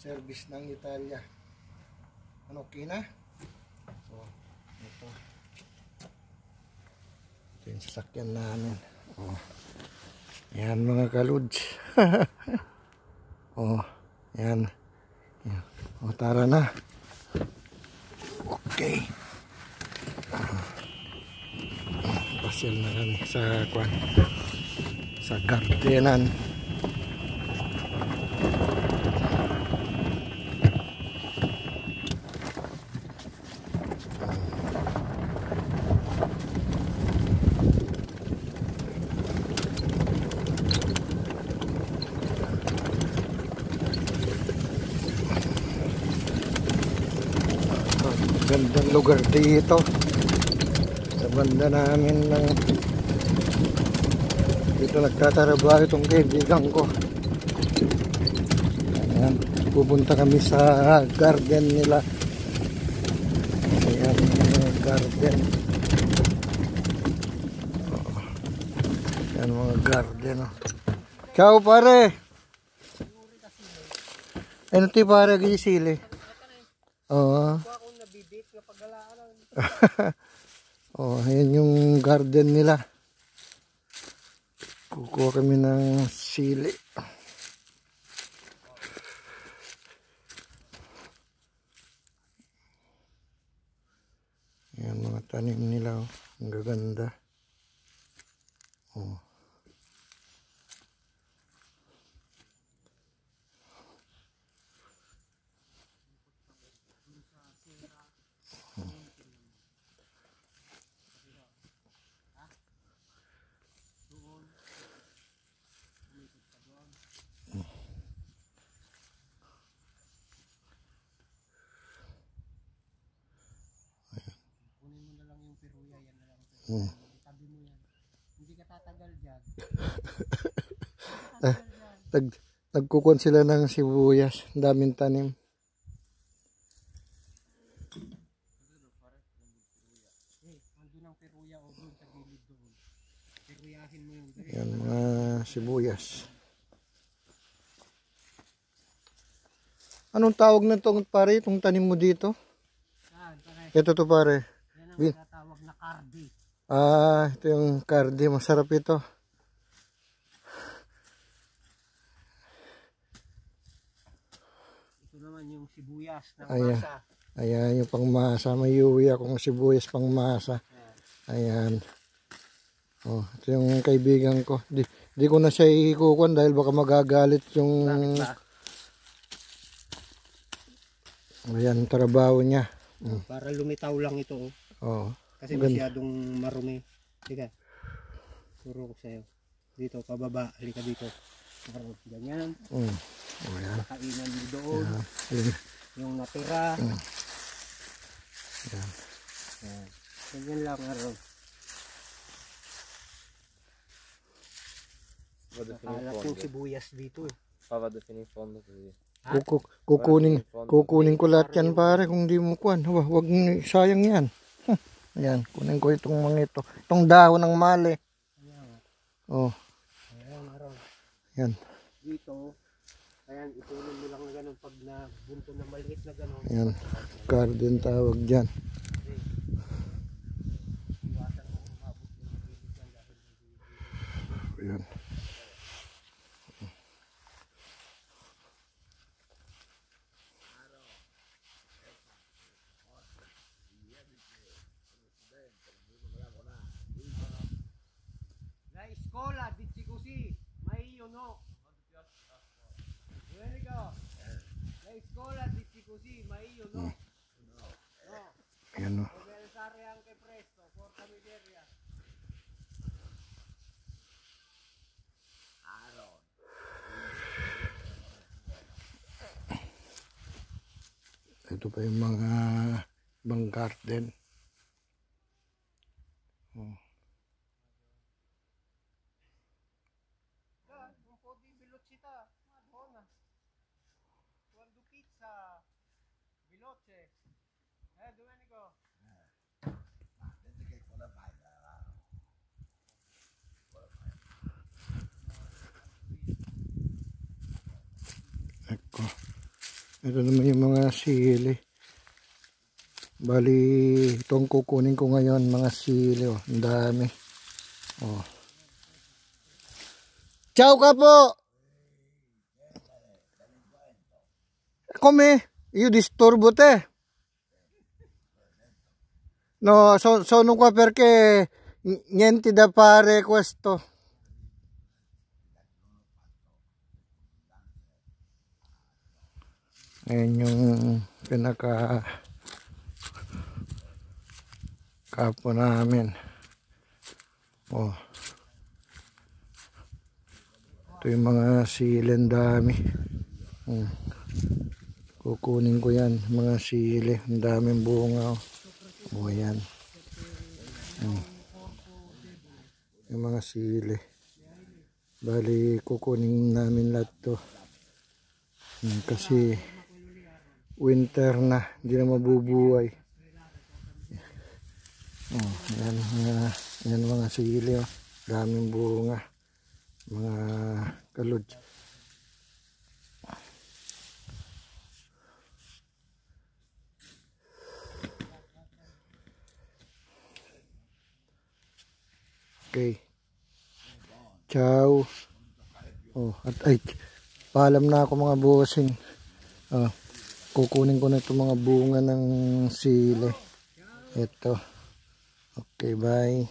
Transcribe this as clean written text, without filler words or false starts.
service ng Italia. Ano, okay na? So, ito yung sasakyan namin. Oh, yan mga kaluds. Oh, yan. O, tara na. Okay. Pasyal na kami sa gardenan. Gandang lugar dito sa banda namin ng dito nagtatrabaho itong kaibigan ko. Ayan, pupunta kami sa garden nila. Ayan, garden. Ayan mga garden. Ciao pare. Ano ti pare gisili? Oo. Oh, ayan yung garden nila. Kukuha kami ng sili. Ayan mga tanim nila, oh. Ang gaganda. Oh. Tabi mo yan. Hindi ka tatagal dyan. Nagkukuhan sila ng sibuyas. Daming tanim. Andun ang peruya o doon sa gilid doon. Peruyahin mo yung Yan mga sibuyas. Anong tawag na itong pare? Itong tanim mo dito? Ito to pare. Yan ang tawag na cardi. Ah, ito yung cardi. Masarap ito. Ito naman yung sibuyas ng Ayan. masa. Ayan yung pangmasa. May uwi akong sibuyas pangmasa. Ayan. Oh, ito yung kaibigan ko. Di ko na siya ikukuhan dahil baka magagalit yung... Ayan, trabaho niya. Para lumitaw lang ito. Oh. Kasi masyadong marumi. Sige. Turo ko sa'yo. Dito, pababa. Halika dito. Ganyan. Ayan. Kainan mo doon. Ayan. Yung natira. Ayan. Ayan. Ganyan lang araw. Nakalat yung sibuyas dito eh. Kukunin ko lahat yan pare kung di mo kuhan. Huwag sayang yan. Ayan, kunin ko itong mga ito. Itong dahon ng mali. Oh. Ayan, araw. Ayan. Dito, ayan, ituloy mo lang na ganun pag nabunto na maliit na ganun. Ayan, garden tawag dyan. Iwasan mo umabot yung gilid yan dahil Ayan. La scuola dici così, ma io no. Domenico, la scuola dici così, ma io no. No. Ayan o. Deve alzare anche presto, porta miseria. Ito pa yung mga ibang garden. Oh. Un po' di velocità, madonna. Quando pizza veloce. Domenico. Ecco. Ito naman yung mga sili. Bali, itong kukunin ko ngayon, mga sili. Oh, ang dami. Oh. Ciao ka po! Come? Io disturbo te. No, sono qua perché niente da fare questo. Ayan yung pinaka kapo namin. Oh. Ito yung mga siling dami. Kukunin ko yan, mga sili. Ang daming bunga. Oh, yan. Yung mga sili. Bali, kukunin namin lahat to. Kasi winter na, hindi na mabubuhay. Oh, yan mga sili. Oh. Daming bunga. Mga kalod. Okay. Ciao. Oh, at ay, paalam na ako mga bossing. Kukunin ko na itong mga bunga ng sili. Ito. Okay, bye.